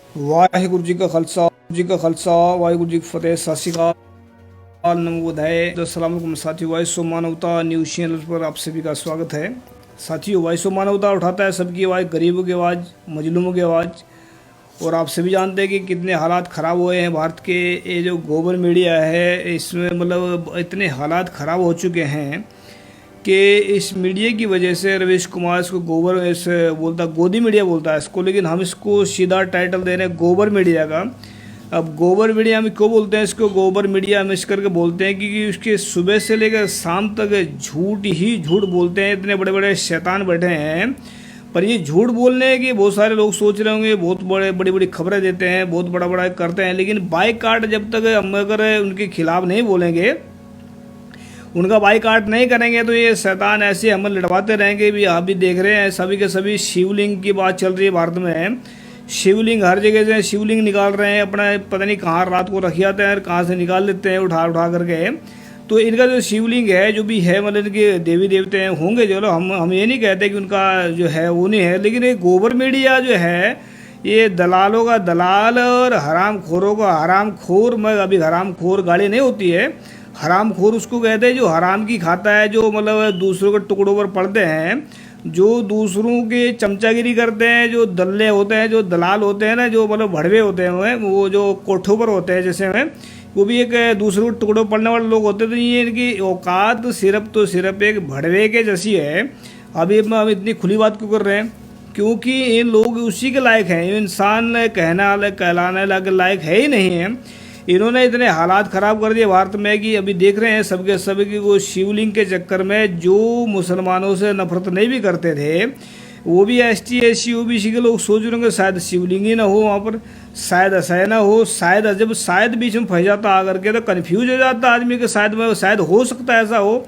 वाहिगुरु जी का खालसा वाहिगुरु जी की फतेह। सत श्री अकाल, नमो बुधाय, अस्सलाम वालेकुम साथियों। वॉइस ऑफ मानवता न्यूज़ चैनल पर आप सभी का स्वागत है। साथियों, वॉइस ऑफ मानवता उठाता है सबकी आवाज़, गरीबों की आवाज़, मजलूमों की आवाज़। और आप सभी जानते हैं कि कितने हालात ख़राब हुए हैं भारत के। ये जो गोबर मीडिया है, इसमें मतलब इतने हालात ख़राब हो चुके हैं कि इस मीडिया की वजह से रवीश कुमार इसको गोबर इस बोलता, गोदी मीडिया बोलता है इसको, लेकिन हम इसको सीधा टाइटल दे रहे हैं गोबर मीडिया का। अब गोबर मीडिया हम क्यों बोलते हैं इसको गोबर मीडिया, हम इस करके बोलते हैं क्योंकि उसके सुबह से लेकर शाम तक झूठ ही झूठ बोलते हैं। इतने बड़े बड़े शैतान बैठे हैं, पर ये झूठ बोलने की बहुत सारे लोग सोच रहे होंगे, बहुत बड़ी बड़ी खबरें देते हैं, बहुत बड़ा बड़ा करते हैं, लेकिन बाईकाट जब तक हम अगर उनके खिलाफ नहीं बोलेंगे, उनका बाईकाट नहीं करेंगे, तो ये शैतान ऐसे हमल लड़वाते रहेंगे। भी आप भी देख रहे हैं, सभी के सभी शिवलिंग की बात चल रही है भारत में। शिवलिंग हर जगह से शिवलिंग निकाल रहे हैं, अपना पता नहीं कहाँ रात को रख जाते हैं, कहाँ से निकाल लेते हैं उठा उठा करके। तो इनका जो शिवलिंग है, जो भी है, मतलब इनके देवी देवते हैं होंगे, चलो हम ये नहीं कहते कि उनका जो है वो नहीं है, लेकिन ये गोबर मीडिया जो है, ये दलालों का दलाल और हराम खोरों का हराम खोर। मैं अभी हराम खोर गाली नहीं होती है, हराम खोर उसको कहते हैं जो हराम की खाता है, जो मतलब दूसरों के टुकड़ों पर पड़ते हैं, जो दूसरों के चमचागिरी करते हैं, जो दल्ले होते हैं, जो दलाल होते हैं ना, जो मतलब भड़वे होते हैं, वो जो कोठों पर होते हैं जैसे में, वो भी एक दूसरों के टुकड़ों पर पड़ने वाले लोग होते हैं। तो ये इनकी औकात सिर्फ एक भड़वे के जैसी है। अभी हम इतनी खुली बात क्यों कर रहे हैं? क्योंकि ये लोग उसी के लायक हैं, ये इंसान कहना कहलाने लायक है ही नहीं है। इन्होंने इतने हालात ख़राब कर दिए भारत में कि अभी देख रहे हैं सबके सब कि वो शिवलिंग के चक्कर में जो मुसलमानों से नफरत नहीं भी करते थे, वो भी ST SC OBC के लोग सोच रहे होंगे शायद शिवलिंग ही ना हो वहाँ पर, शायद ऐसा ना हो, शायद जब शायद बीच में फंस जाता आकर के तो कन्फ्यूज हो जाता आदमी के, शायद हो सकता है ऐसा हो।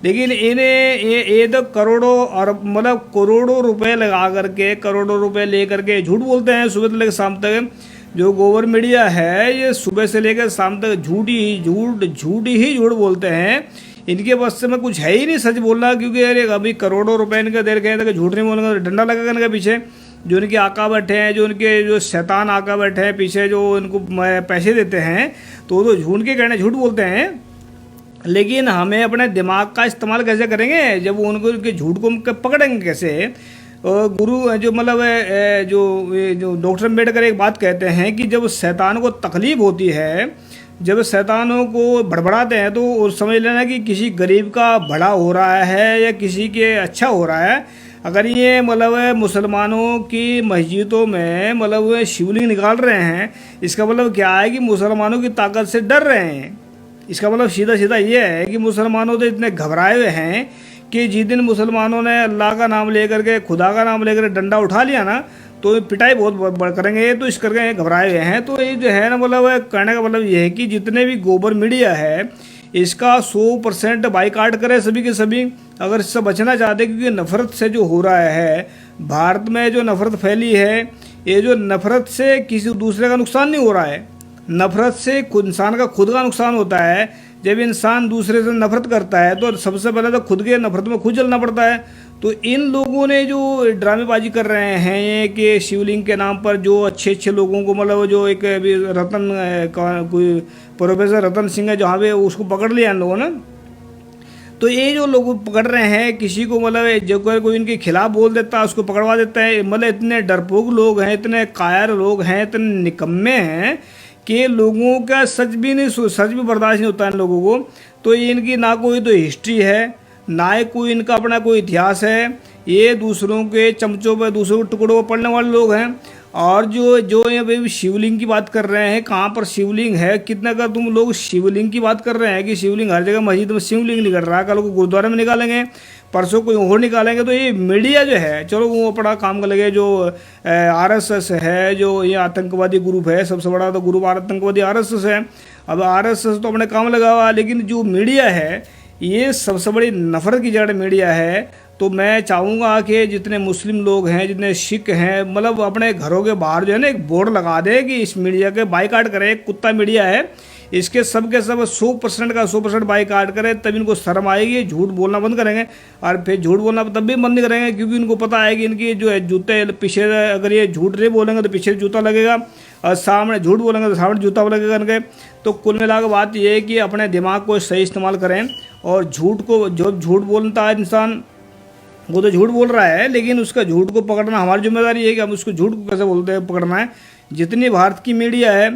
लेकिन इन्हें ये तो करोड़ों और मतलब करोड़ों रुपए लगा करके, करोड़ों रुपए ले करके झूठ बोलते हैं सुबह से लेकर शाम तक। जो गोबर मीडिया है, ये सुबह से लेकर शाम तक झूठ ही झूठ बोलते हैं। इनके बस में कुछ है ही नहीं सच बोलना, क्योंकि अरे अभी करोड़ों रुपए इनके दे रखे हैं, तो झूठ नहीं बोलेंगे तो डंडा लगेगा इनके पीछे। जो इनके आका बैठे हैं, जो इनके जो शैतान आका बैठे हैं पीछे, जो इनको पैसे देते हैं, तो झूठ के कहने झूठ बोलते हैं। लेकिन हमें अपने दिमाग का इस्तेमाल कैसे करेंगे जब उनको उनके झूठ को पकड़ेंगे कैसे? गुरु जो मतलब जो डॉक्टर अम्बेडकर एक बात कहते हैं कि जब शैतान को तकलीफ होती है, जब शैतानों को बड़बड़ाते हैं, तो समझ लेना कि किसी गरीब का भला हो रहा है या किसी के अच्छा हो रहा है। अगर ये मतलब मुसलमानों की मस्जिदों में मतलब शिवलिंग निकाल रहे हैं, इसका मतलब क्या है कि मुसलमानों की ताकत से डर रहे हैं। इसका मतलब सीधा सीधा ये है कि मुसलमानों तो इतने घबराए हुए हैं कि जिस दिन मुसलमानों ने अल्लाह का नाम लेकर के, खुदा का नाम लेकर डंडा उठा लिया ना, तो पिटाई बहुत बड़ करेंगे। तो इस करके घबराए हुए हैं। तो ये जो है ना, मतलब कहने का मतलब ये है कि जितने भी गोबर मीडिया है, इसका 100% बाईकाट करें सभी के सभी, अगर इससे बचना चाहते हैं। क्योंकि नफ़रत से जो हो रहा है भारत में, जो नफ़रत फैली है, ये जो नफ़रत से किसी दूसरे का नुकसान नहीं हो रहा है, नफ़रत से इंसान का खुद का नुकसान होता है। जब इंसान दूसरे से नफरत करता है तो सबसे पहले तो खुद के नफरत में खुद जलना पड़ता है। तो इन लोगों ने जो ड्रामेबाजी कर रहे हैं कि शिवलिंग के नाम पर जो अच्छे लोगों को, मतलब जो एक अभी कोई प्रोफेसर रतन सिंह है जहाँ पे, उसको पकड़ लिया इन लोगों ने। तो ये जो लोग पकड़ रहे हैं किसी को, मतलब जो कोई इनके खिलाफ बोल देता है उसको पकड़वा देता है। मतलब इतने डरपोक लोग हैं, इतने कायर लोग हैं, इतने निकम्मे हैं कि लोगों का सच भी बर्दाश्त नहीं होता इन लोगों को। तो इनकी ना कोई तो हिस्ट्री है, ना ही कोई इनका अपना कोई इतिहास है। ये दूसरों के चमचों पर, दूसरों के टुकड़ों पर पड़ने वाले लोग हैं। और जो ये शिवलिंग की बात कर रहे हैं, कहाँ पर शिवलिंग है, कितना का तुम लोग शिवलिंग की बात कर रहे हैं कि शिवलिंग हर जगह मस्जिद में शिवलिंग निकल रहा है, कल को गुरुद्वारे में निकालेंगे, परसों कोई और निकालेंगे। तो ये मीडिया जो है, चलो वो अपना काम कर लगे। जो RSS है, जो ये आतंकवादी ग्रुप है, सबसे बड़ा तो ग्रुप आतंकवादी RSS है। अब RSS तो अपने काम लगा हुआ, लेकिन जो मीडिया है, ये सबसे बड़ी नफरत की जड़ मीडिया है। तो मैं चाहूँगा कि जितने मुस्लिम लोग हैं, जितने सिख हैं, मतलब अपने घरों के बाहर जो है ना एक बोर्ड लगा दे कि इस मीडिया के बाईकाट करें। एक कुत्ता मीडिया है, इसके सब के सब 100% का 100% बाईकाट करें, तब इनको शर्म आएगी, झूठ बोलना बंद करेंगे। और फिर झूठ बोलना तब भी बंद करेंगे, क्योंकि इनको पता है कि इनकी जो है जूते पीछे, अगर ये झूठ नहीं बोलेंगे तो पीछे जूता लगेगा। और सामने झूठ बोलेंगे तो सामने जूता बोलेंगे करके। तो कुल मिला के बात ये है कि अपने दिमाग को सही इस्तेमाल करें, और झूठ को, जो झूठ बोलता है इंसान वो तो झूठ बोल रहा है, लेकिन उसका झूठ को पकड़ना हमारी जिम्मेदारी है कि हम उसको झूठ को कैसे बोलते हैं पकड़ना है। जितनी भारत की मीडिया है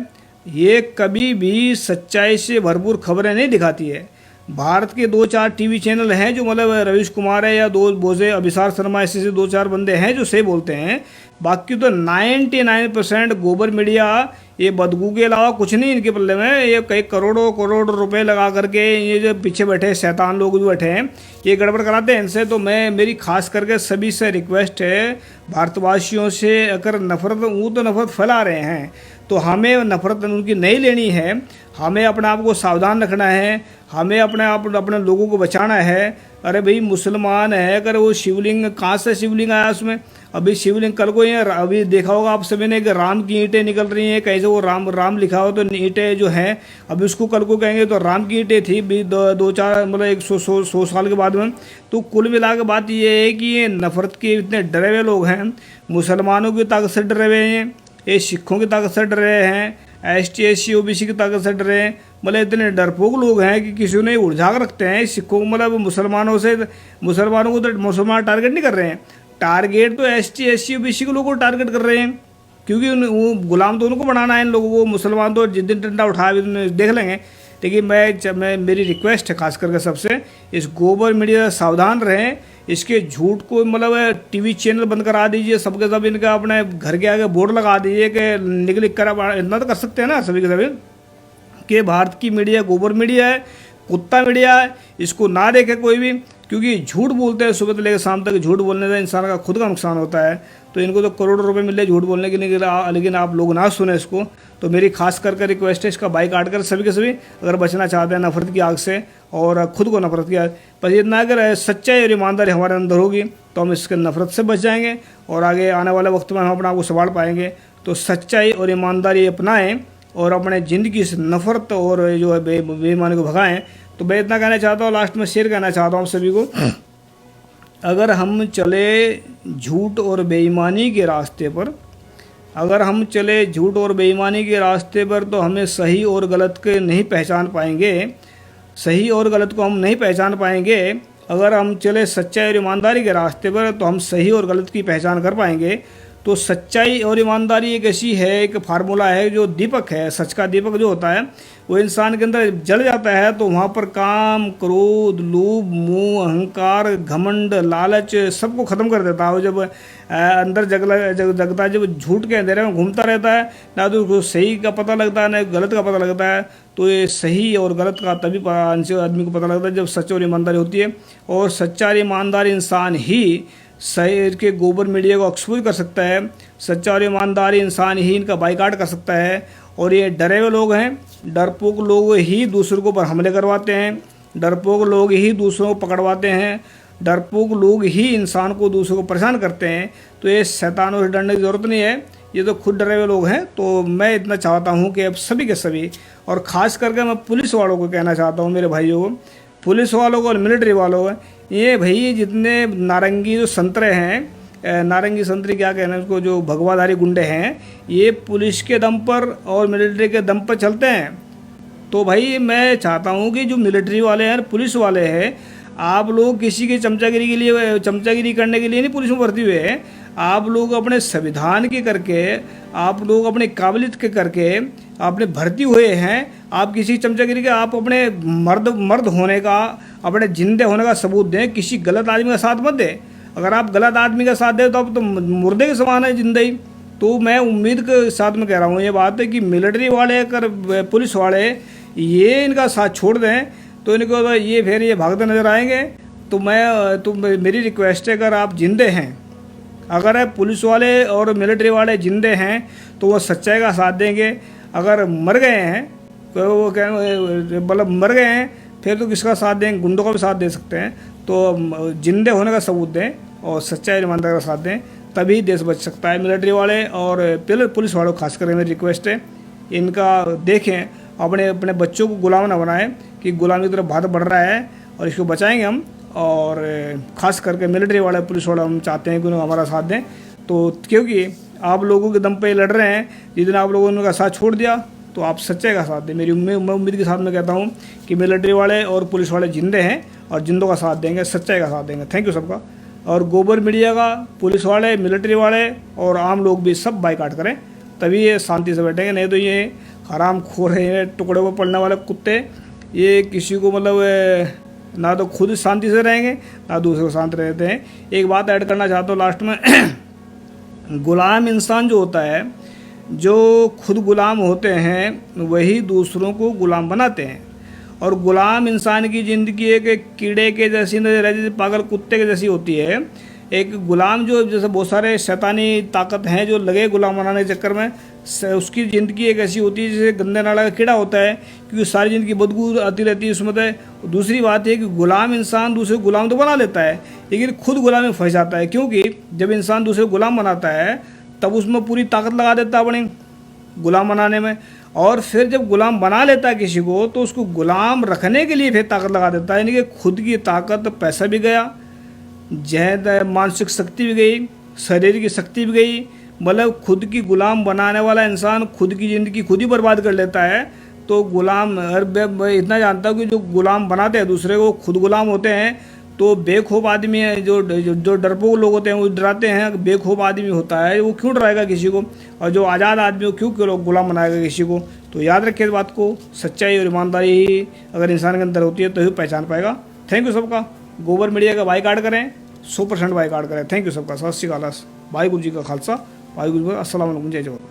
ये कभी भी सच्चाई से भरपूर खबरें नहीं दिखाती है। भारत के 2-4 टीवी चैनल हैं जो मतलब रवीश कुमार है या दो बोझे अभिसार शर्मा ऐसे 2-4 बंदे हैं जो सही बोलते हैं। बाकी तो 99% गोबर मीडिया ये बदबू के अलावा कुछ नहीं इनके पल्ले में। ये कई करोड़ों करोड़ रुपए लगा करके ये जो पीछे बैठे शैतान लोग भी बैठे हैं ये गड़बड़ कराते हैं इनसे। तो मेरी खास करके सभी से रिक्वेस्ट है, भारतवासियों से, अगर नफरत वो तो नफरत फैला रहे हैं तो हमें नफरत उनकी नहीं लेनी है। हमें अपने आप को सावधान रखना है, हमें अपने लोगों को बचाना है। अरे भाई मुसलमान है, अगर वो शिवलिंग कहाँ से शिवलिंग आया उसमें, अभी शिवलिंग कल को ये अभी देखा होगा आप सभी ने कि राम की ईंटें निकल रही हैं, कैसे वो राम लिखा हो तो ईंटें जो हैं अभी उसको कल को कहेंगे तो राम की ईंटें थी भी 2-4 मतलब 100 साल के बाद में। तो कुल मिला के बात ये है कि ये नफरत के इतने डरे हुए लोग हैं, मुसलमानों की ताकत से डरे हुए हैं, ये सिखों की ताकत से डरे हैं, ST SC OBC की ताकत से डरे हैं। मतलब इतने डरपोक लोग हैं कि किसी ने उलझा कर रखते हैं सिखों, मतलब मुसलमानों को तो मुसलमान टारगेट नहीं कर रहे हैं, टारगेट तो ST SC OBC के लोगों को टारगेट कर रहे हैं, क्योंकि वो गुलाम तो उनको बनाना है इन लोगों को। मुसलमान तो जिस दिन डंडा उठाए देख लेंगे। लेकिन मैं मेरी रिक्वेस्ट है खास करके सबसे, इस गोबर मीडिया से सावधान रहें। इसके झूठ को मतलब टीवी चैनल बंद करा दीजिए, सबके सब इनका अपने घर के आगे बोर्ड लगा दीजिए कि लिख कर, इतना तो कर सकते हैं ना सभी के सभी कि भारत की मीडिया गोबर मीडिया है, कुत्ता मीडिया है, इसको ना देखे कोई भी, क्योंकि झूठ बोलते हैं सुबह से लेकर शाम तक। झूठ बोलने से इंसान का खुद का नुकसान होता है। तो इनको तो करोड़ों रुपए मिल रहे झूठ बोलने के लिए, लेकिन आप लोग ना सुने इसको। तो मेरी खास करके रिक्वेस्ट है, इसका बाइकाट कर सभी के सभी अगर बचना चाहते हैं नफरत की आग से और खुद को नफरत की आग, पर इतना अगर सच्चाई और ईमानदारी हमारे अंदर होगी तो हम इसके नफरत से बच जाएंगे और आगे आने वाले वक्त में हम अपने आप को संभाल पाएंगे। तो सच्चाई और ईमानदारी अपनाएं और अपने ज़िंदगी से नफरत और जो है बेईमानी को भगाएं। तो मैं इतना कहना चाहता हूँ, लास्ट में शेयर करना चाहता हूँ सभी को, अगर हम चले झूठ और बेईमानी के रास्ते पर, अगर हम चले झूठ और बेईमानी के रास्ते पर तो हमें सही और गलत के नहीं पहचान पाएंगे, सही और गलत को हम नहीं पहचान पाएंगे। अगर हम चले सच्चाई और ईमानदारी के रास्ते पर तो हम सही और गलत की पहचान कर पाएंगे। तो सच्चाई और ईमानदारी एक ऐसी है, एक फार्मूला है जो दीपक है, सच का दीपक जो होता है वो इंसान के अंदर जल जाता है तो वहाँ पर काम, क्रोध, लोभ, मोह, अहंकार, घमंड, लालच सबको ख़त्म कर देता है। वो जब अंदर जगता है, जब झूठ के अंधेरे में घूमता रहता है, ना तो उसको सही का पता लगता है ना गलत का पता लगता है। तो ये सही और गलत का तभी आदमी को पता लगता है जब सच्चाई और ईमानदारी होती है। और सच्चा और ईमानदार इंसान ही शहर के गोबर मीडिया को एक्सपोज कर सकता है, सच्चा और ईमानदारी इंसान ही इनका बाइकाट कर सकता है। और ये डरे हुए लोग हैं, डरपोक लोग ही दूसरों को पर हमले करवाते हैं, डरपोक लोग ही दूसरों को पकड़वाते हैं, डरपोक लोग ही इंसान को दूसरों को परेशान करते हैं। तो ये शैतानों से डरने की ज़रूरत नहीं है, ये तो खुद डरे हुए लोग हैं। तो मैं इतना चाहता हूँ कि अब सभी के सभी, और ख़ास करके मैं पुलिस वालों को कहना चाहता हूँ, मेरे भाइयों को, पुलिस वालों को और मिलिट्री वालों को, ये भाई जितने नारंगी जो संतरे हैं, नारंगी संतरी क्या कहना है उसको, जो भगवाधारी गुंडे हैं, ये पुलिस के दम पर और मिलिट्री के दम पर चलते हैं। तो भाई मैं चाहता हूँ कि जो मिलिट्री वाले हैं, पुलिस वाले हैं, आप लोग किसी की चमचागिरी करने के लिए नहीं पुलिस में भर्ती हुए हैं। आप लोग अपने संविधान के करके, आप लोग अपने काबिलियत के करके आपने भर्ती हुए हैं। आप किसी चमचागिरी के, आप अपने मर्द होने का, अपने जिंदे होने का सबूत दें, किसी गलत आदमी का साथ मत दें। अगर आप गलत आदमी का साथ दें तो आप तो मुर्दे के समान है जिंदगी। तो मैं उम्मीद के साथ में कह रहा हूँ ये बात है कि मिलिट्री वाले अगर पुलिस वाले ये इनका साथ छोड़ दें तो इनको तो ये फिर ये भागते नजर आएंगे। तो मेरी रिक्वेस्ट है, अगर आप जिंदे हैं, अगर पुलिस वाले और मिलिट्री वाले जिंदे हैं तो वो सच्चाई का साथ देंगे। अगर मर गए हैं तो वो क्या मतलब मर गए हैं फिर तो किसका साथ देंगे, गुंडों का भी साथ दे सकते हैं। तो जिंदे होने का सबूत दें और सच्चाई ईमानदारी का साथ दें, तभी देश बच सकता है। मिलिट्री वाले और पुलिस वालों को खास करके मेरी रिक्वेस्ट है, इनका देखें, अपने बच्चों को गुलाम ना बनाएं कि गुलामी की तरफ भारत बढ़ रहा है और इसको बचाएंगे हम। और ख़ास करके मिलिट्री वाले पुलिस वाले हम चाहते हैं कि उन्हें हमारा साथ दें। तो क्योंकि आप लोगों के दम पे लड़ रहे हैं, जिस दिन आप लोगों ने उनका साथ छोड़ दिया तो आप सच्चे का साथ दें। मेरी उम्मीद के साथ मैं कहता हूँ कि मिलिट्री वाले और पुलिस वाले जिंदे हैं और जिंदों का साथ देंगे, सच्चाई का साथ देंगे। थैंक यू सबका। और गोबर मीडिया का, पुलिस वाले, मिलिट्री वाले और आम लोग भी सब बाइकाट करें, तभी ये शांति से बैठेंगे। नहीं तो ये हराम खोर है, टुकड़े पर पड़ने वाले कुत्ते, ये किसी को मतलब ना तो खुद शांति से रहेंगे ना दूसरे को शांत रहते हैं। एक बात ऐड करना चाहता हूँ लास्ट में गुलाम इंसान जो होता है, जो खुद गुलाम होते हैं वही दूसरों को गुलाम बनाते हैं। और गुलाम इंसान की ज़िंदगी एक कीड़े के जैसी नजर है, जैसे पागल कुत्ते के जैसी होती है। एक गुलाम जो, जैसे बहुत सारे शैतानी ताकत हैं जो लगे गुलाम बनाने के चक्कर में, उसकी ज़िंदगी एक ऐसी होती है जैसे गंदे नाला का कीड़ा होता है, क्योंकि सारी ज़िंदगी बदबू आती रहती है उसमें। तो दूसरी बात है कि गुलाम इंसान दूसरे गुलाम तो बना लेता है, लेकिन खुद गुलाम में फंस जाता है, क्योंकि जब इंसान दूसरे गुलाम बनाता है तब उसमें पूरी ताकत लगा देता है अपनी गुलाम बनाने में। और फिर जब गुलाम बना लेता है किसी को तो उसको गुलाम रखने के लिए फिर ताकत लगा देता है, यानी कि खुद की ताकत, पैसा भी गया, जहद, मानसिक शक्ति भी गई, शरीर की शक्ति भी गई। मतलब खुद की गुलाम बनाने वाला इंसान खुद की ज़िंदगी खुद ही बर्बाद कर लेता है। तो गुलाम, मैं इतना जानता हूँ कि जो गुलाम बनाते हैं दूसरे को, खुद गुलाम होते हैं। तो बेखौफ आदमी है, जो डरपोक लोग होते हैं वो डराते हैं। बेखौफ आदमी होता है वो क्यों डराएगा किसी को, और जो आज़ाद आदमी हो क्यों लोग गुलाम बनाएगा किसी को। तो याद रखिए इस बात को, सच्चाई और ईमानदारी ही अगर इंसान के अंदर होती है तो ही पहचान पाएगा। थैंक यू सबका। गोबर मीडिया का बाइकाट करें, 100% बाइकाट करें। थैंक यू सबका। सत श्री अकाल। वाहिगुरू जी का खालसा, वाहिगुरू जी का अस्सलाम वालेकुम। जय जवान।